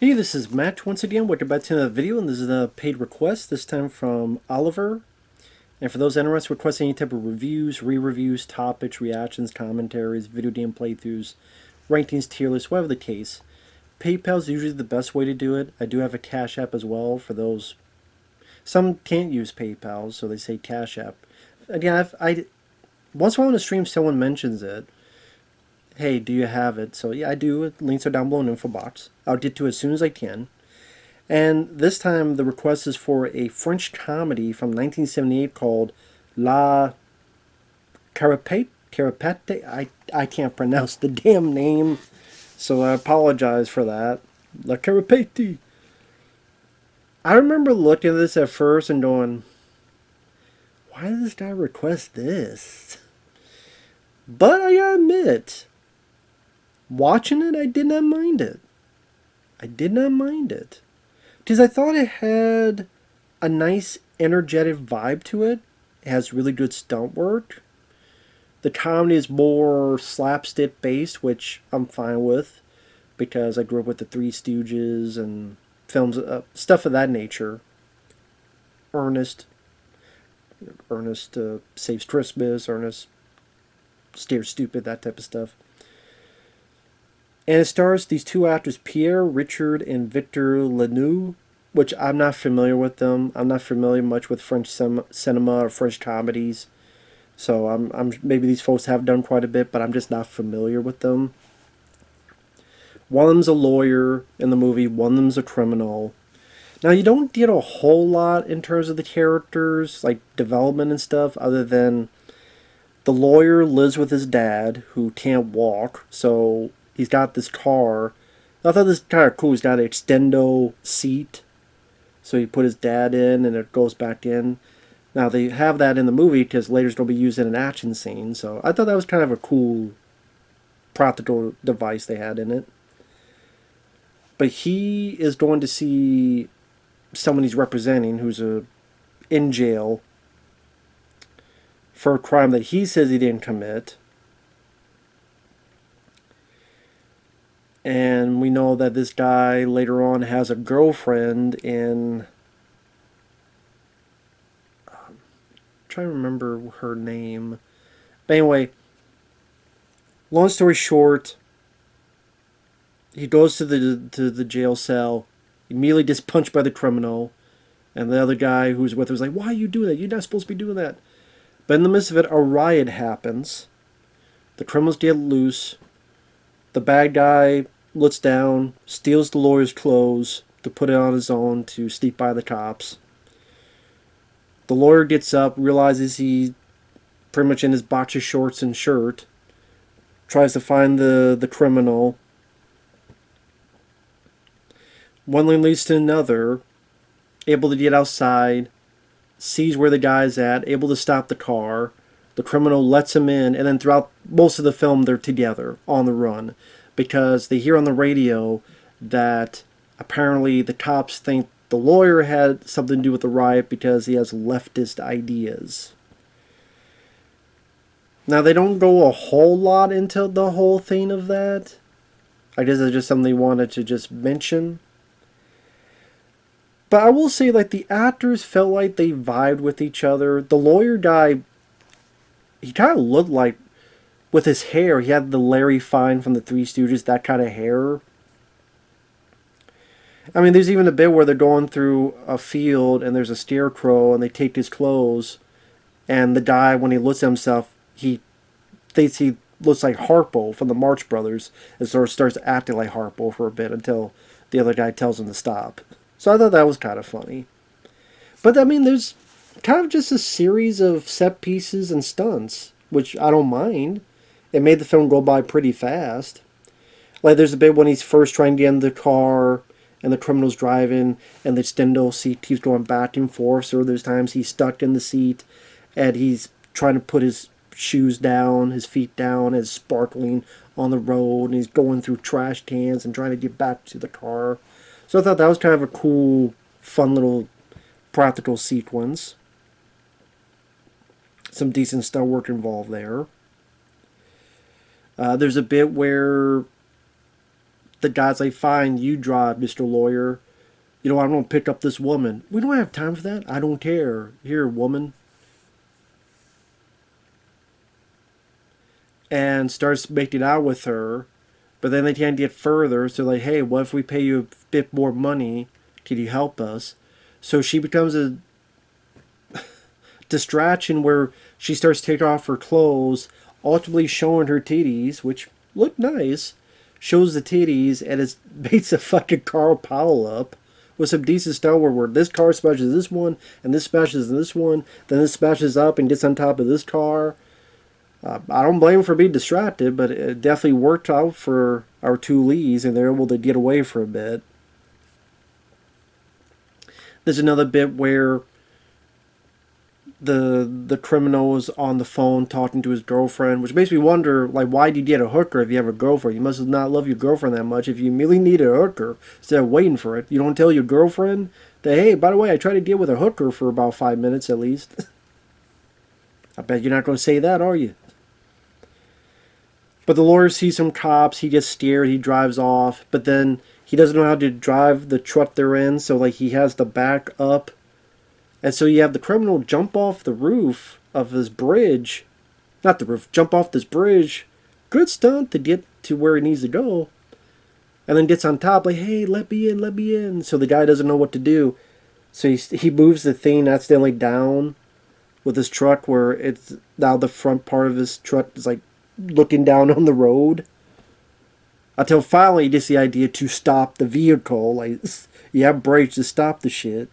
Hey, this is Matt once again. Welcome back to another video, and this is a paid request, this time from Oliver. And for those interested in requesting any type of reviews, re-reviews, topics, reactions, commentaries, video game playthroughs, rankings, tier lists, whatever the case, PayPal is usually the best way to do it. I do have a Cash App as well for those. Some can't use PayPal, so they say Cash App. Again, once in a while on a stream someone mentions it. Hey, do you have it? So yeah, I do. Links are down below in the info box. I'll get to it as soon as I can. And this time the request is for a French comedy from 1978 called La Carapate. Carapate? I can't pronounce the damn name, so I apologize for that. La Carapate. I remember looking at this at first and going, why did this guy request this? But I gotta admit, watching it, I did not mind it. I did not mind it. Because I thought it had a nice, energetic vibe to it. It has really good stunt work. The comedy is more slapstick based, which I'm fine with, because I grew up with the Three Stooges and films, stuff of that nature. Ernest, Ernest Saves Christmas, Ernest Stares Stupid, that type of stuff. And it stars these two actors, Pierre Richard and Victor Lanoux, which I'm not familiar with them. I'm not familiar much with French cinema or French comedies. So I'm maybe these folks have done quite a bit, but I'm just not familiar with them. One of them's a lawyer in the movie, one of them's a criminal. Now, you don't get a whole lot in terms of the characters, like development and stuff, other than the lawyer lives with his dad, who can't walk, so he's got this car. I thought this was kind of cool. He's got an extendo seat, so he put his dad in, and it goes back in. Now, they have that in the movie because later it's going to be used in an action scene, so I thought that was kind of a cool practical device they had in it. But he is going to see someone he's representing who's in jail for a crime that he says he didn't commit. And we know that this guy later on has a girlfriend in... I'm trying to remember her name. But anyway, long story short, he goes to the jail cell, immediately gets punched by the criminal, and the other guy who's with him is like, why are you doing that? You're not supposed to be doing that. But in the midst of it, a riot happens. The criminals get loose. The bad guy looks down, steals the lawyer's clothes to put it on his own to sneak by the cops. The lawyer gets up, realizes he's pretty much in his boxer shorts and shirt, tries to find the criminal. One thing leads to another, able to get outside, sees where the guy's at, able to stop the car. The criminal lets him in, and then throughout most of the film, they're together on the run because they hear on the radio that apparently the cops think the lawyer had something to do with the riot because he has leftist ideas. Now, they don't go a whole lot into the whole thing of that. I guess it's just something they wanted to just mention. But I will say, like, the actors felt like they vibed with each other. The lawyer guy, he kind of looked like, with his hair, he had the Larry Fine from the Three Stooges, that kind of hair. I mean, there's even a bit where they're going through a field and there's a scarecrow and they take his clothes. And the guy, when he looks at himself, he thinks he looks like Harpo from the Marx Brothers and sort of starts acting like Harpo for a bit until the other guy tells him to stop. So I thought that was kind of funny. But, I mean, there's kind of just a series of set pieces and stunts, which I don't mind. It made the film go by pretty fast. Like, there's a bit when he's first trying to get in the car, and the criminal's driving, and the extendo seat keeps going back and forth, so there's times he's stuck in the seat, and he's trying to put his shoes down, his feet down, as sparkling on the road, and he's going through trash cans and trying to get back to the car. So I thought that was kind of a cool, fun little practical sequence. Some decent stunt work involved there. There's a bit where the guy's like, fine, you drive, Mr. Lawyer. You know, I'm going to pick up this woman. We don't have time for that. I don't care. Here, woman. And starts making out with her. But then they can't get further. So like, hey, what if we pay you a bit more money? Can you help us? So she becomes a distraction where she starts taking off her clothes, ultimately showing her titties, which look nice. Shows the titties, and it beats a fucking Carl Powell up with some decent stuff where this car smashes this one, and this smashes this one, then this smashes up and gets on top of this car. I don't blame him for being distracted, but it definitely worked out for our two leads, and they're able to get away for a bit. There's another bit where the criminal is on the phone talking to his girlfriend, which makes me wonder, like, why do you get a hooker if you have a girlfriend? You must not love your girlfriend that much if you really need a hooker instead of waiting for it. You don't tell your girlfriend that, hey, by the way, I tried to deal with a hooker for about 5 minutes at least. I bet you're not going to say that, are you? But the lawyer sees some cops, he gets scared, he drives off, but then he doesn't know how to drive the truck they're in, so like he has to back up. And so you have the criminal jump off the roof of this bridge. Not the roof, jump off this bridge. Good stunt to get to where he needs to go. And then gets on top like, hey, let me in, let me in. So the guy doesn't know what to do. So he moves the thing accidentally down with his truck where it's now the front part of his truck is like looking down on the road. Until finally he gets the idea to stop the vehicle. Like, you have brakes to stop the shit.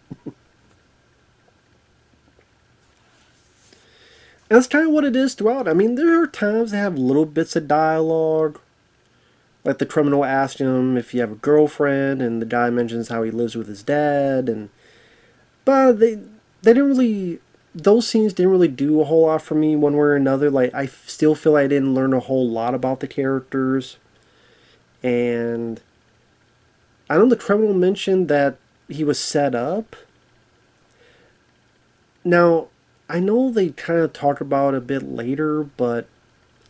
And that's kind of what it is throughout. I mean, there are times they have little bits of dialogue. Like the criminal asks him if you have a girlfriend, and the guy mentions how he lives with his dad. But they didn't really... Those scenes didn't really do a whole lot for me one way or another. Like, I still feel like I didn't learn a whole lot about the characters. And I know the criminal mentioned that he was set up. Now, I know they kind of talk about it a bit later, but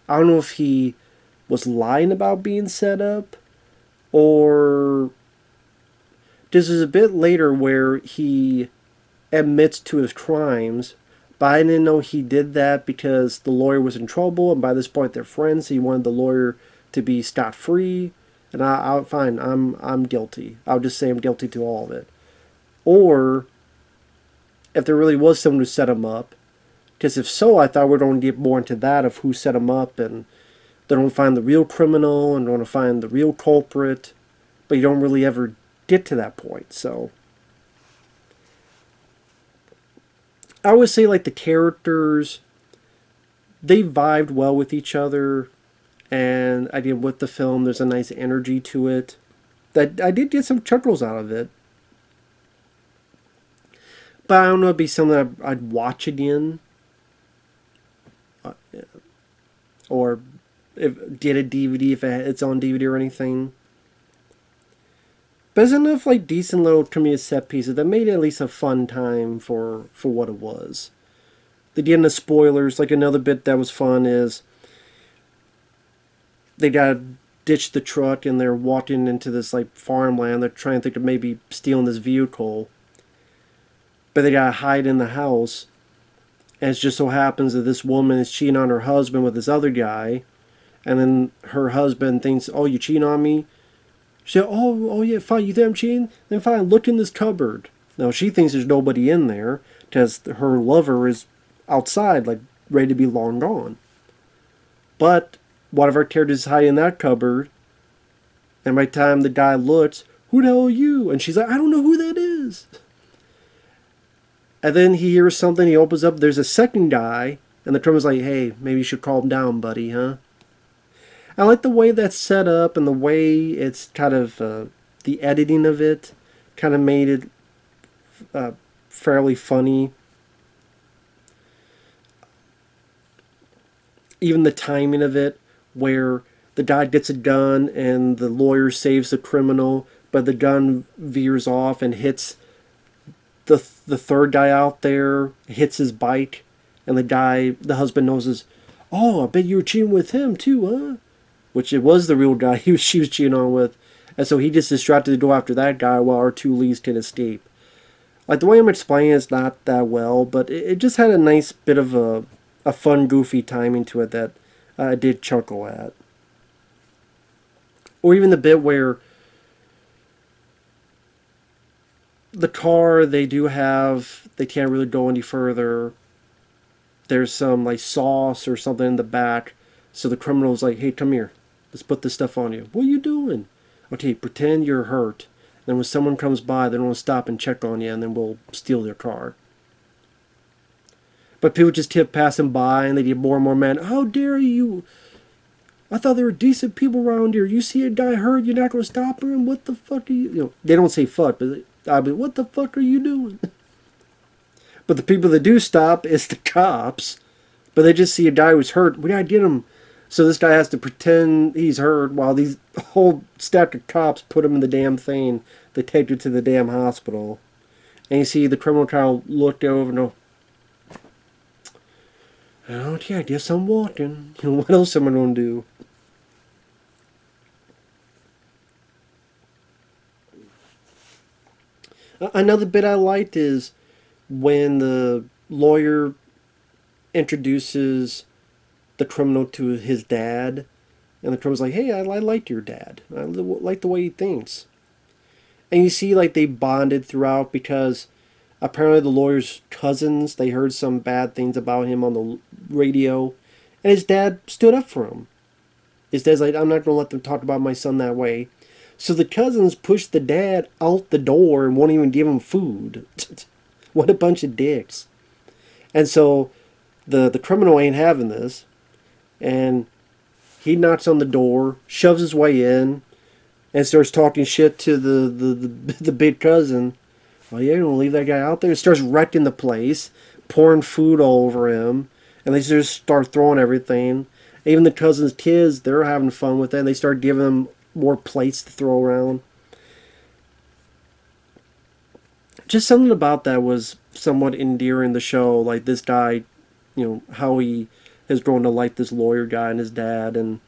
I don't know if he was lying about being set up, or this is a bit later where he admits to his crimes, but I didn't know he did that because the lawyer was in trouble, and by this point they're friends, so he wanted the lawyer to be scot-free, and fine, I'm guilty. I'll just say I'm guilty to all of it. Or if there really was someone who set him up, because if so, I thought we're going to get more into that of who set him up, and they don't find the real criminal and don't find the real culprit, but you don't really ever get to that point. So I would say like the characters, they vibed well with each other, and I did with the film, there's a nice energy to it. That I did get some chuckles out of it. But I don't know, it'd be something that I'd watch again. Or get a DVD if it's on DVD or anything. But it's enough like decent little comedic set pieces that made it at least a fun time for what it was. They get into spoilers. Like another bit that was fun is they gotta ditch the truck and they're walking into this like farmland. They're trying to think of maybe stealing this vehicle, but they gotta hide in the house. And it just so happens that this woman is cheating on her husband with this other guy, and then her husband thinks, "Oh, you cheating on me?" She said, "Oh yeah, fine. You think I'm cheating? Then fine. Look in this cupboard." Now she thinks there's nobody in there because her lover is outside, like ready to be long gone. But one of our characters is hiding in that cupboard, and by the time the guy looks, "Who the hell are you?" And she's like, "I don't know who that is." And then he hears something, he opens up, there's a second guy, and the criminal's like, "Hey, maybe you should calm down, buddy, huh?" I like the way that's set up, and the way it's kind of, the editing of it kind of made it fairly funny. Even the timing of it, where the guy gets a gun, and the lawyer saves the criminal, but the gun veers off and hits the third guy out there, hits his bike, and the husband knows "Oh, I bet you were cheating with him too, huh?" Which it was the real guy she was cheating on with. And so he just distracted to go after that guy while our two leads can escape. Like, the way I'm explaining it's not that well, but it just had a nice bit of a fun, goofy timing to it that I did chuckle at. Or even the bit where the car they do have, they can't really go any further. There's some like sauce or something in the back. So the criminal's like, hey, come here. Let's put this stuff on you. What are you doing? Okay, pretend you're hurt. Then when someone comes by, they don't want to stop and check on you, and then we'll steal their car. But people just kept passing by, and they get more and more mad. How dare you? I thought there were decent people around here. You see a guy hurt, you're not going to stop him? What the fuck are you... You know, they don't say fuck, but I mean, what the fuck are you doing? But the people that do stop is the cops. But they just see a guy who's hurt. We gotta get him. So this guy has to pretend he's hurt while these whole stack of cops put him in the damn thing. They take him to the damn hospital. And you see the criminal kind of looked over and go, okay, I guess I'm walking. You know, what else am I going to do? Another bit I liked is when the lawyer introduces the criminal to his dad, and the criminal's like, hey, I like your dad. I like the way he thinks. And you see, like, they bonded throughout because apparently the lawyer's cousins, they heard some bad things about him on the radio, and his dad stood up for him. His dad's like, I'm not going to let them talk about my son that way. So the cousins pushed the dad out the door and won't even give him food. What a bunch of dicks. And so the criminal ain't having this. And he knocks on the door, shoves his way in, and starts talking shit to the big cousin. Oh, yeah, you don't leave that guy out there. He starts wrecking the place, pouring food all over him. And they just start throwing everything. Even the cousin's kids, they're having fun with it. And they start giving them more plates to throw around. Just something about that was somewhat endearing, the show. Like, this guy, you know, how he has grown to like this lawyer guy and his dad. And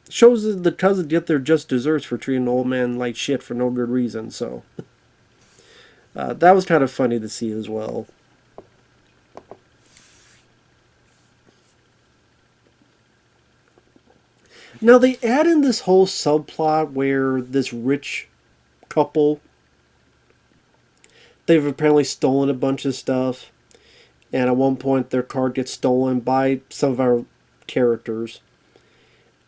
shows that the cousins get their just desserts for treating the old man like shit for no good reason. So that was kind of funny to see as well. Now they add in this whole subplot where this rich couple, they've apparently stolen a bunch of stuff, and at one point their car gets stolen by some of our characters,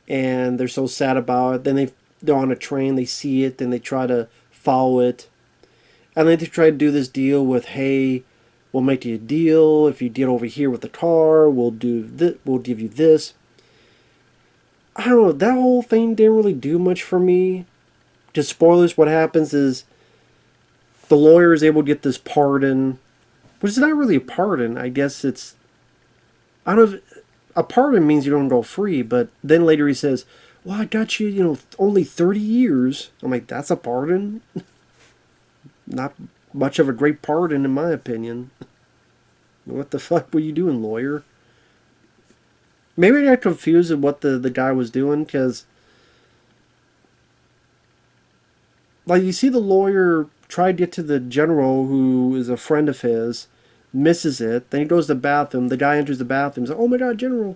and they're so sad about it. Then they're on a train, they see it, then they try to follow it, and then they try to do this deal with, hey, we'll make you a deal if you get over here with the car, we'll do this, we'll give you this. I don't know, that whole thing didn't really do much for me. Just spoilers, what happens is the lawyer is able to get this pardon, which is not really a pardon. I guess it's, I don't know if, a pardon means you don't go free, but then later he says, well, I got you, you know, only 30 years. I'm like, that's a pardon? Not much of a great pardon in my opinion. What the fuck were you doing, lawyer? Maybe I got confused with what the guy was doing, because like, you see the lawyer try to get to the general who is a friend of his, misses it, then he goes to the bathroom, the guy enters the bathroom, he's like, oh my god, general.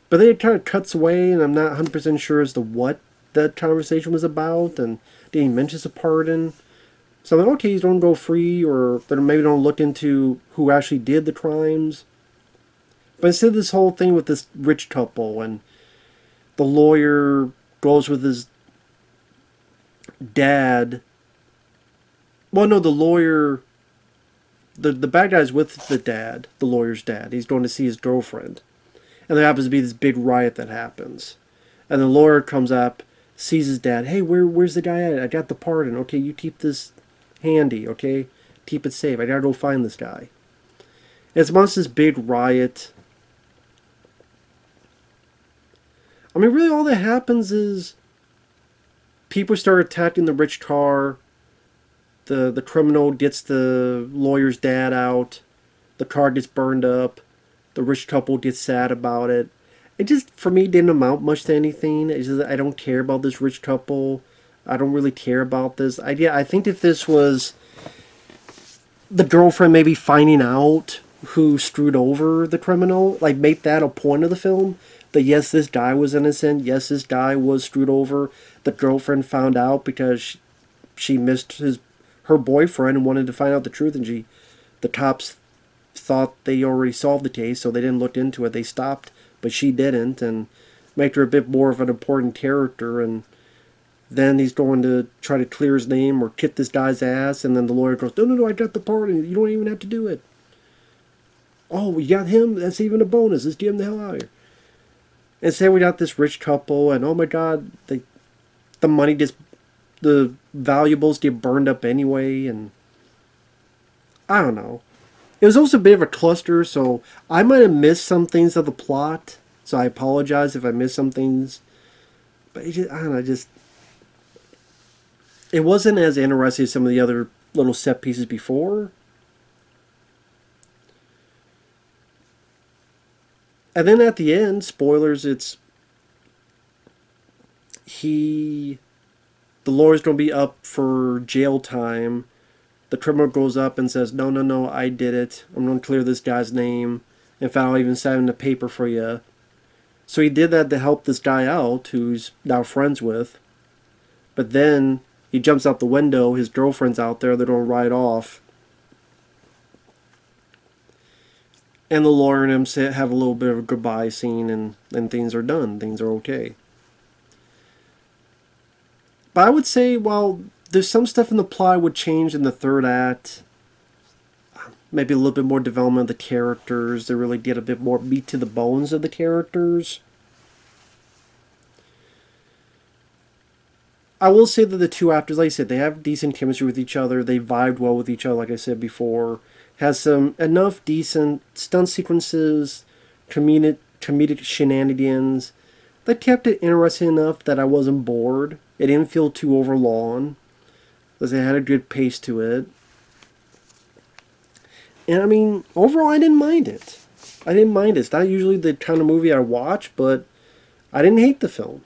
But then it kind of cuts away, and I'm not 100% sure as to what that conversation was about, and did he mention a pardon? So I'm like, okay, he's don't go free, or maybe don't look into who actually did the crimes. But instead, this whole thing with this rich couple, and the lawyer goes with his dad. Well, no, the lawyer, the bad guy's with the dad, the lawyer's dad. He's going to see his girlfriend. And there happens to be this big riot that happens. And the lawyer comes up, sees his dad. Hey, where's the guy at? I got the pardon. Okay, you keep this handy, okay? Keep it safe. I gotta go find this guy. And it's amongst this big riot. I mean, really all that happens is people start attacking the rich car. The criminal gets the lawyer's dad out. The car gets burned up. The rich couple gets sad about it. it just, for me, didn't amount much to anything. It's just, I don't care about this rich couple. I don't really care about this. I think if this was the girlfriend maybe finding out who screwed over the criminal, like make that a point of the film, that yes, this guy was innocent, yes, this guy was screwed over. The girlfriend found out because she missed her boyfriend and wanted to find out the truth, and the cops thought they already solved the case, so they didn't look into it. They stopped, but she didn't, and make her a bit more of an important character. And then he's going to try to clear his name or kick this guy's ass, and then the lawyer goes, no, I got the part, and you don't even have to do it. Oh, we got him? That's even a bonus. Let's get him the hell out of here. Instead, we got this rich couple, and oh my god, the money just, the valuables get burned up anyway, and I don't know. It was also a bit of a cluster, so I might have missed some things of the plot, so I apologize if I missed some things. But it just, I don't know, it wasn't as interesting as some of the other little set pieces before. And then at the end, spoilers, the lawyer's going to be up for jail time. The criminal goes up and says, no, I did it. I'm going to clear this guy's name. In fact, I'll even sign the paper for you. So he did that to help this guy out, who's now friends with. But then he jumps out the window. His girlfriend's out there. They're going to ride off. And the lawyer and him have a little bit of a goodbye scene, and things are done. Things are okay. But I would say, while there's some stuff in the plot would change in the third act, maybe a little bit more development of the characters. They really get a bit more meat to the bones of the characters. I will say that the two actors, like I said, they have decent chemistry with each other. They vibed well with each other, like I said before. Has some enough decent stunt sequences, comedic shenanigans that kept it interesting enough that I wasn't bored. It didn't feel too overlong, because it had a good pace to it. And I mean, overall, I didn't mind it. It's not usually the kind of movie I watch, but I didn't hate the film.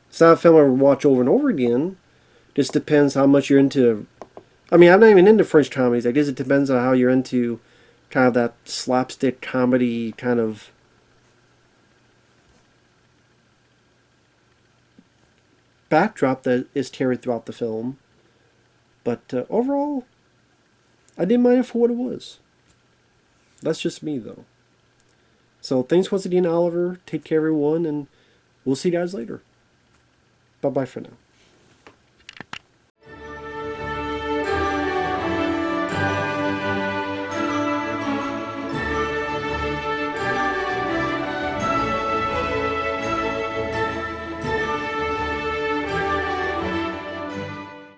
It's not a film I would watch over and over again. Just depends how much you're into. I mean, I'm not even into French comedies. I guess it depends on how you're into kind of that slapstick comedy kind of backdrop that is carried throughout the film. But overall, I didn't mind it for what it was. That's just me, though. So thanks once again, Oliver. Take care, everyone, and we'll see you guys later. Bye-bye for now.